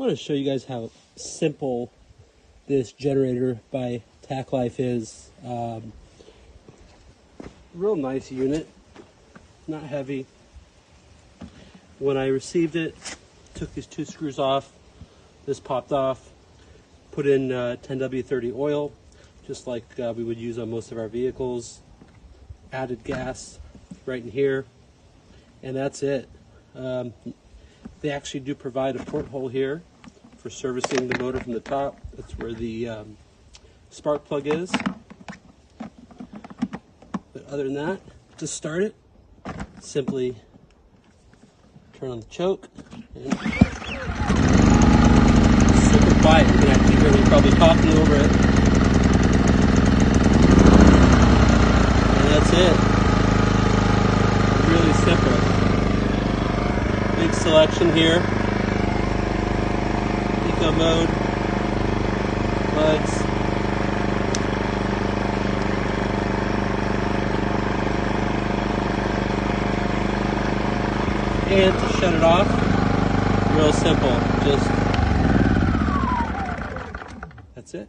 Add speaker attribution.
Speaker 1: I want to show you guys how simple this generator by TACKLIFE is. Real nice unit, not heavy. When I received it, took these two screws off, this popped off, put in 10W30 oil, just like we would use on most of our vehicles, added gas right in here, and that's it. They actually do provide a porthole here for servicing the motor from the top. That's where the spark plug is. But other than that, to start it, simply turn on the choke. And super quiet. You can actually hear me probably talking over it. And that's it. Really simple. Big selection here. Eco mode, plugs. And to shut it off, real simple, just, that's it.